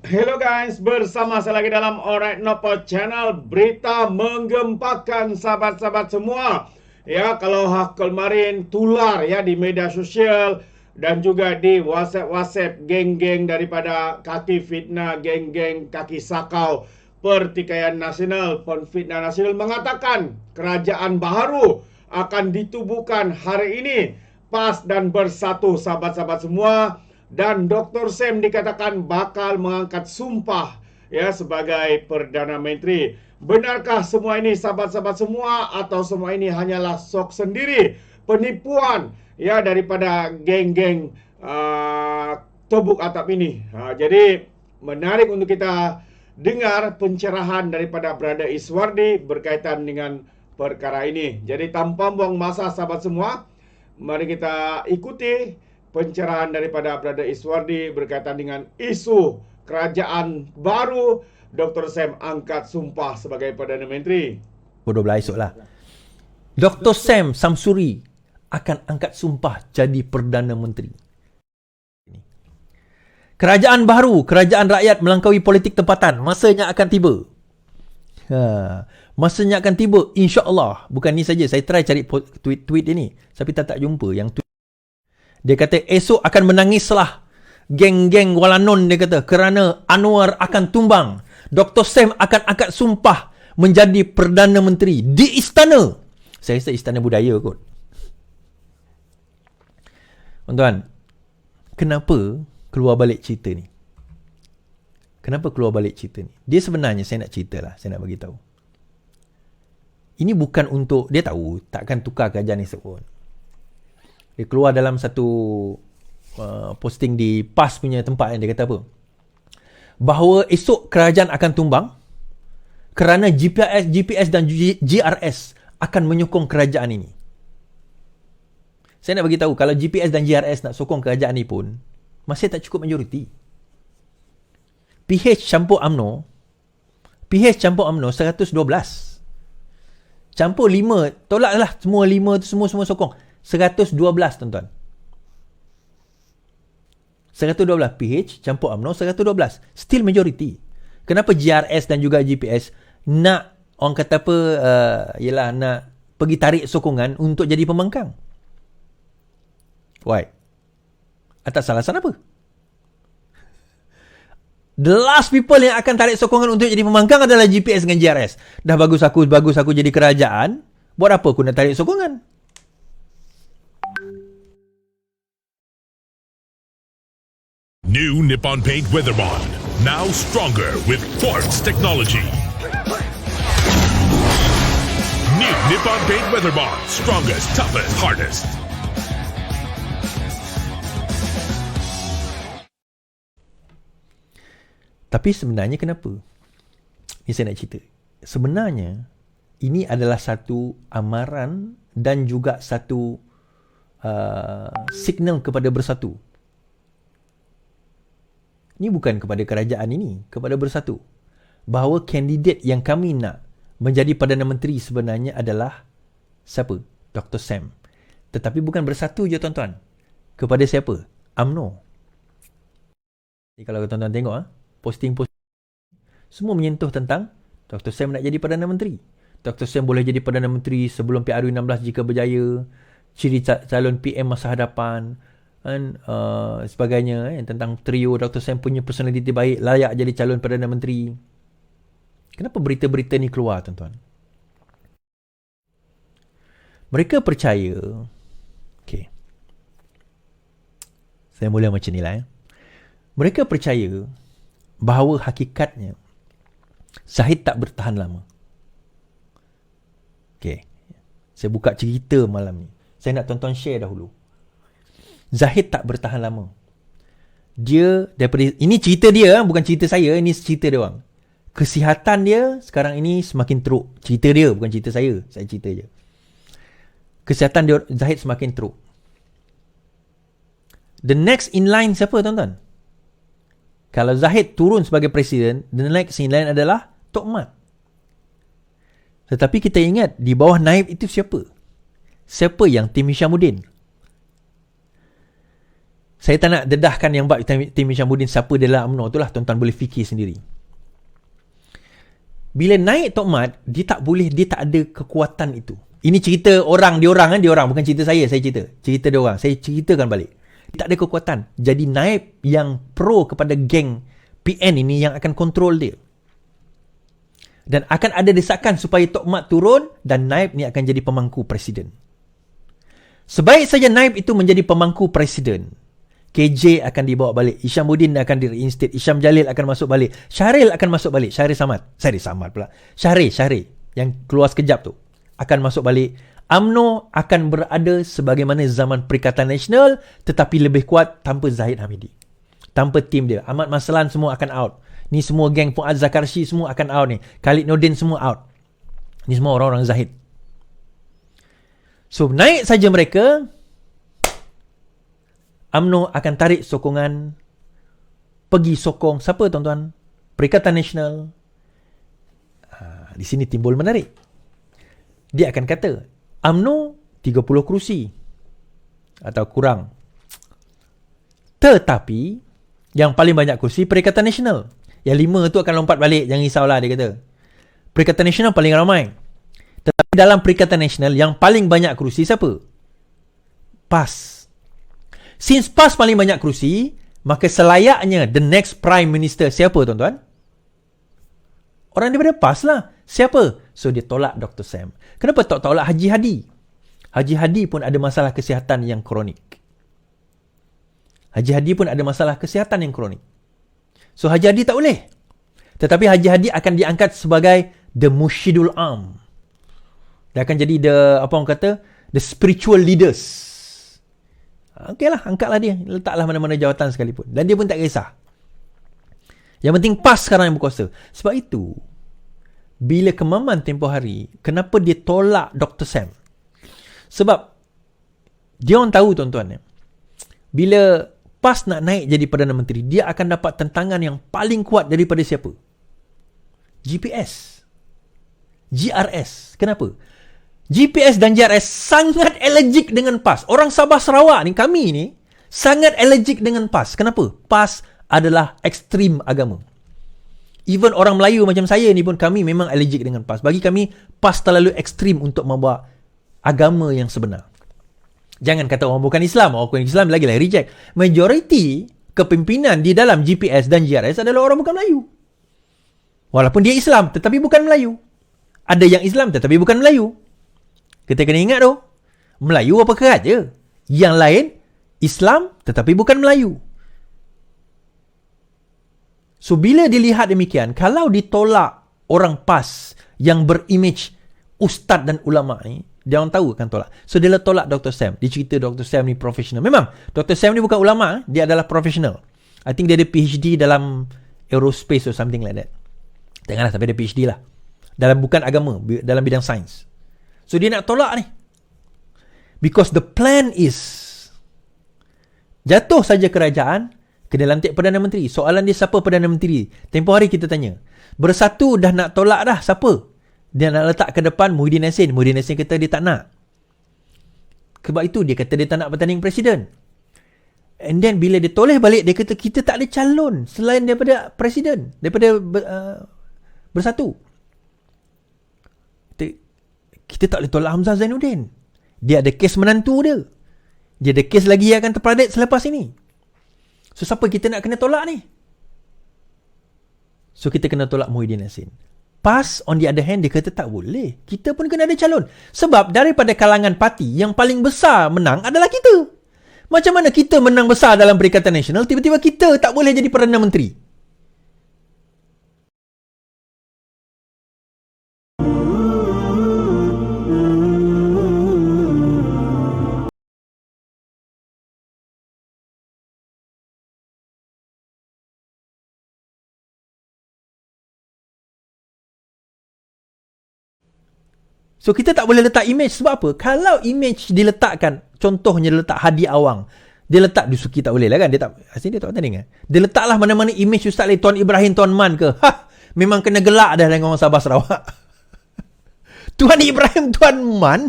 Hello guys, bersama saya lagi dalam Alright Nopo Channel. Berita menggempakan sahabat-sahabat semua. Ya, kalau kemarin tular ya di media sosial dan juga di WhatsApp geng-geng daripada kaki fitnah, geng-geng kaki sakau Pertikaian Nasional, Penfitnah Nasional mengatakan kerajaan baru akan ditubuhkan hari ini. Pas dan bersatu sahabat-sahabat semua. Dan Dr. Sam dikatakan bakal mengangkat sumpah ya sebagai Perdana Menteri. Benarkah semua ini sahabat-sahabat semua atau semua ini hanyalah sok sendiri, penipuan ya daripada geng-geng tebuk atap ini. Jadi menarik untuk kita dengar pencerahan daripada Brother Iswardi berkaitan dengan perkara ini. Jadi tanpa buang masa sahabat semua, mari kita ikuti pencerahan daripada Brother Iswardi berkaitan dengan isu kerajaan baru. Dr. Sam angkat sumpah sebagai Perdana Menteri. Pukul 12 esok lah. Dr. Sam Samsuri akan angkat sumpah jadi Perdana Menteri. Kerajaan baru, kerajaan rakyat melangkaui politik tempatan. Masanya akan tiba. Masanya akan tiba, insya-Allah. Bukan ni saja, saya try cari tweet ini, tapi tak jumpa yang tweet. Dia kata esok akan menangislah geng-geng Walanon, dia kata, kerana Anwar akan tumbang. Dr. Sam akan angkat sumpah menjadi Perdana Menteri di istana. Saya rasa istana budaya kot. Tuan-tuan, kenapa keluar balik cerita ni? Kenapa keluar balik cerita ni? Dia sebenarnya, saya nak cerita lah, saya nak bagi tahu. Ini bukan untuk, dia tahu takkan tukar kerajaan ni sebut. Dia keluar dalam satu posting di PAS punya tempat yang dia kata apa? Bahawa esok kerajaan akan tumbang kerana GPS dan GRS akan menyokong kerajaan ini. Saya nak bagi tahu, kalau GPS dan GRS nak sokong kerajaan ni pun masih tak cukup majoriti. PH campur UMNO 112. Campur 5, tolaklah semua 5 tu semua sokong. 112 tuan-tuan. 112 PH campur UMNO 112. Still majority. Kenapa GRS dan juga GPS nak, orang kata apa, ialah nak pergi tarik sokongan untuk jadi pembangkang? Why? Atas alasan apa? The last people yang akan tarik sokongan untuk jadi pembangkang adalah GPS dengan GRS. Dah bagus aku jadi kerajaan, buat apa aku nak tarik sokongan? New Nippon Paint Weather Bond. Now stronger with quartz technology. New Nippon Paint Weather Bond. Strongest, toughest, hardest. Tapi sebenarnya kenapa? Ini saya nak cerita. Sebenarnya, ini adalah satu amaran dan juga satu signal kepada bersatu. Ini bukan kepada kerajaan ini, kepada bersatu. Bahawa kandidat yang kami nak menjadi Perdana Menteri sebenarnya adalah siapa? Dr. Sam. Tetapi bukan bersatu je tuan-tuan. Kepada siapa? UMNO. Jadi kalau tuan-tuan tengok, posting semua menyentuh tentang Dr. Sam nak jadi Perdana Menteri. Dr. Sam boleh jadi Perdana Menteri sebelum PRU16 jika berjaya. Ciri calon PM masa hadapan. Dan sebagainya, tentang trio Dr. Sam punya personality baik, layak jadi calon Perdana Menteri. Kenapa berita-berita ni keluar tuan-tuan? Mereka percaya, okay, saya mula macam ni lah. Mereka percaya bahawa hakikatnya Zahid tak bertahan lama. Okay, saya buka cerita malam ni. Saya nak tuan-tuan share dahulu. Zahid tak bertahan lama. Dia daripada, ini cerita dia, bukan cerita saya, ini cerita dia orang. Kesihatan dia sekarang ini semakin teruk. Cerita dia, bukan cerita saya cerita je. Kesihatan dia, Zahid semakin teruk. The next in line siapa tuan-tuan? Kalau Zahid turun sebagai presiden, the next in line adalah Tok Mat. Tetapi kita ingat, di bawah Naib itu siapa? Siapa yang Tim Hishamuddin? Saya tak nak dedahkan yang bab Tim Hishamuddin siapa dia dalam UMNO tu lah, tuan-tuan boleh fikir sendiri. Bila naik Tok Mat, dia tak ada kekuatan itu. Ini cerita orang, dia orang bukan cerita saya cerita dia orang. Saya ceritakan balik. Dia tak ada kekuatan. Jadi Naib yang pro kepada geng PN ini yang akan kontrol dia. Dan akan ada desakan supaya Tok Mat turun dan Naib ni akan jadi pemangku presiden. Sebaik saja Naib itu menjadi pemangku presiden, KJ akan dibawa balik, Hishamuddin akan di-reinstate, Hisham Jalil akan masuk balik, Syahril akan masuk balik, Syahrir yang keluar sekejap tu akan masuk balik. UMNO akan berada sebagaimana zaman Perikatan Nasional, tetapi lebih kuat tanpa Zahid Hamidi, tanpa tim dia. Ahmad Maslan semua akan out. Ni semua geng Fuad Zakarshi semua akan out ni. Khalid Nordin semua out. Ni semua orang-orang Zahid. So naik saja mereka, UMNO akan tarik sokongan, pergi sokong siapa tuan-tuan? Perikatan Nasional. Di sini timbul menarik. Dia akan kata UMNO 30 kerusi atau kurang, tetapi yang paling banyak kerusi Perikatan Nasional. Yang 5 tu akan lompat balik, jangan risaulah, dia kata. Perikatan Nasional paling ramai. Tetapi dalam Perikatan Nasional yang paling banyak kerusi siapa? PAS. Since PAS paling banyak kerusi, maka selayaknya the next Prime Minister siapa tuan-tuan? Orang daripada PAS lah. Siapa? So dia tolak Dr. Sam. Kenapa tak tolak Haji Hadi? Haji Hadi pun ada masalah kesihatan yang kronik. So Haji Hadi tak boleh. Tetapi Haji Hadi akan diangkat sebagai the Mushidul Am. Dia akan jadi the spiritual leaders. Okeylah, angkatlah dia. Letaklah mana-mana jawatan sekalipun. Dan dia pun tak kisah. Yang penting PAS sekarang yang berkuasa. Sebab itu, bila Kemaman tempoh hari, kenapa dia tolak Dr. Sam? Sebab dia orang tahu tuan-tuan, bila PAS nak naik jadi Perdana Menteri, dia akan dapat tentangan yang paling kuat daripada siapa? GPS, GRS. Kenapa? GPS dan GRS sangat allergic dengan PAS. Orang Sabah Sarawak ni, kami ni sangat allergic dengan PAS. Kenapa? PAS adalah ekstrim agama. Even orang Melayu macam saya ni pun, kami memang allergic dengan PAS. Bagi kami, PAS terlalu ekstrim untuk membawa agama yang sebenar. Jangan kata orang bukan Islam. Orang bukan Islam lagi-lagi reject. Majoriti kepimpinan di dalam GPS dan GRS adalah orang bukan Melayu. Walaupun dia Islam, tetapi bukan Melayu. Ada yang Islam, tetapi bukan Melayu. Kita kena ingat tu. Melayu apa kerat je. Yang lain, Islam, tetapi bukan Melayu. So, bila dilihat demikian, kalau ditolak orang PAS yang berimage ustaz dan ulama ni, dia orang tahu akan tolak. So, dia tolak Dr. Sam. Dia cerita Dr. Sam ni profesional. Memang, Dr. Sam ni bukan ulama. Dia adalah profesional. I think dia ada PhD dalam aerospace or something like that. Janganlah, tapi ada PhD lah. Dalam bukan agama, dalam bidang sains. So, dia nak tolak ni. Because the plan is, jatuh saja kerajaan, kena lantik Perdana Menteri. Soalan dia, siapa Perdana Menteri? Tempoh hari kita tanya. Bersatu dah nak tolak dah, siapa? Dia nak letak ke depan Muhyiddin Yassin. Muhyiddin Yassin kata dia tak nak. Sebab itu dia kata dia tak nak bertanding presiden. And then bila dia toleh balik, dia kata kita tak ada calon selain daripada presiden, daripada Bersatu. Kita tak boleh tolak Hamzah Zainuddin. Dia ada kes menantu dia. Dia ada kes lagi yang akan terperadit selepas ini. So siapa kita nak kena tolak ni? So kita kena tolak Muhyiddin Yassin. PAS on the other hand, dia kata tak boleh. Kita pun kena ada calon. Sebab daripada kalangan parti, yang paling besar menang adalah kita. Macam mana kita menang besar dalam Perikatan Nasional, tiba-tiba kita tak boleh jadi Perdana Menteri? So, kita tak boleh letak image. Sebab apa? Kalau image diletakkan, contohnya dia letak Hadi Awang, dia letak Dusuki tak boleh lah kan? Dia tak tanding kan? Dia letaklah mana-mana image Ustaz lain, Tuan Ibrahim, Tuan Man ke? Memang kena gelak dah dengan orang Sabah Sarawak. Tuan Ibrahim, Tuan Man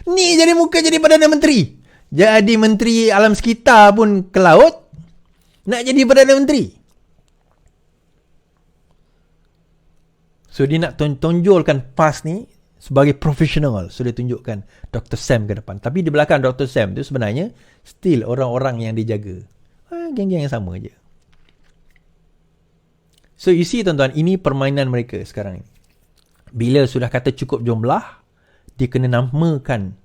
ni jadi muka jadi Perdana Menteri. Jadi menteri alam sekitar pun ke laut, nak jadi Perdana Menteri. So dia nak tonjolkan PAS ni sebagai profesional. So dia tunjukkan Dr. Sam ke depan. Tapi di belakang Dr. Sam tu sebenarnya still orang-orang yang dijaga. Geng-geng yang sama je. So you see tuan-tuan, ini permainan mereka sekarang ni. Bila sudah kata cukup jumlah, dia kena namakan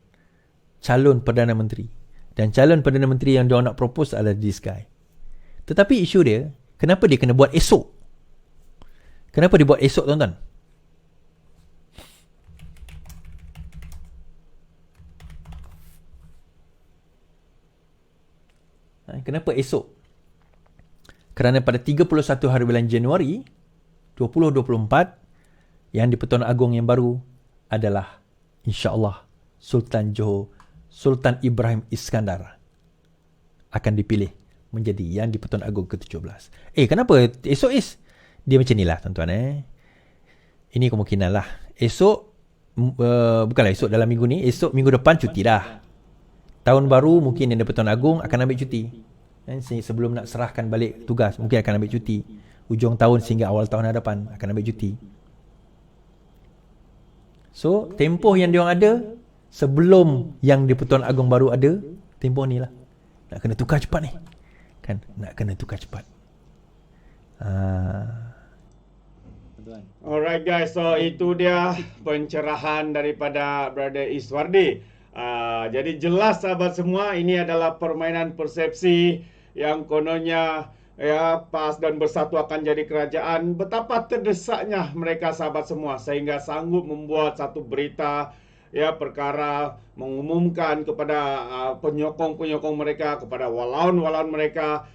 calon Perdana Menteri. Dan calon Perdana Menteri yang dia nak propose adalah this guy. Tetapi isu dia, kenapa dia kena buat esok? Kenapa dia buat esok, tuan-tuan? Kenapa esok? Kerana pada 31 hari bulan Januari 2024, yang di-Pertuan Agong yang baru adalah insya-Allah Sultan Johor Sultan Ibrahim Iskandar akan dipilih menjadi yang di-Pertuan Agong ke-17. Kenapa esok is? Dia macam ni lah tuan-tuan. Ini kemungkinan lah. Esok, bukanlah esok dalam minggu ni, esok minggu depan cuti dah. Tahun baru mungkin yang di-Pertuan Agong akan ambil cuti. Sebelum nak serahkan balik tugas, mungkin akan ambil cuti. Ujung tahun sehingga awal tahun hadapan akan ambil cuti. So, tempoh yang diorang ada sebelum yang di-Pertuan Agong baru ada, tempoh ni lah. Nak kena tukar cepat ni. Kan? Nak kena tukar cepat. Alright guys, so itu dia pencerahan daripada Brother Iswardi. Jadi jelas sahabat semua, ini adalah permainan persepsi yang kononnya ya PAS dan Bersatu akan jadi kerajaan. Betapa terdesaknya mereka sahabat semua sehingga sanggup membuat satu berita ya perkara mengumumkan kepada penyokong-penyokong mereka, kepada walaun-walaun mereka,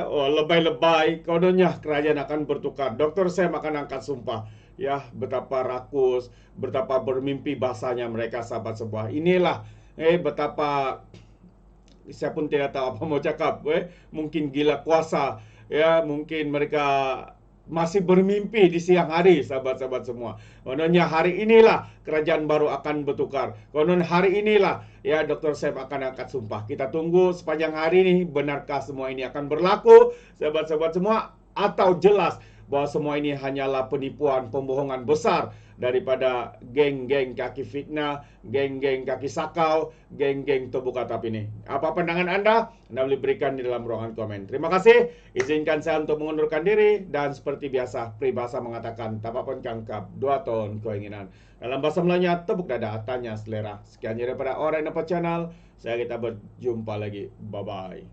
lebay-lebay kononnya kerajaan akan bertukar. Dr. Sam akan angkat sumpah. Ya, betapa rakus, betapa bermimpi bahasanya mereka sahabat semua. Inilah betapa saya pun tidak tahu apa mau cakap. Mungkin gila kuasa. Ya, mungkin mereka masih bermimpi di siang hari sahabat-sahabat semua. Kononnya hari inilah kerajaan baru akan bertukar. Konon hari inilah ya Dr. Sam akan angkat sumpah. Kita tunggu sepanjang hari ini, benarkah semua ini akan berlaku sahabat-sahabat semua, atau jelas bahwa semua ini hanyalah penipuan, pembohongan besar daripada geng-geng kaki fitnah, geng-geng kaki sakau, geng-geng terbuka tapi ini. Apa pandangan anda? Anda boleh berikan di dalam ruangan komen. Terima kasih. Izinkan saya untuk mengundurkan diri, dan seperti biasa peribahasa mengatakan tapak pun cangkap, 2 ton keinginan. Dalam bahasa Melayunya, tepuk dada, tanya selera. Sekian daripada Alright Nampak Channel. Kita berjumpa lagi. Bye-bye.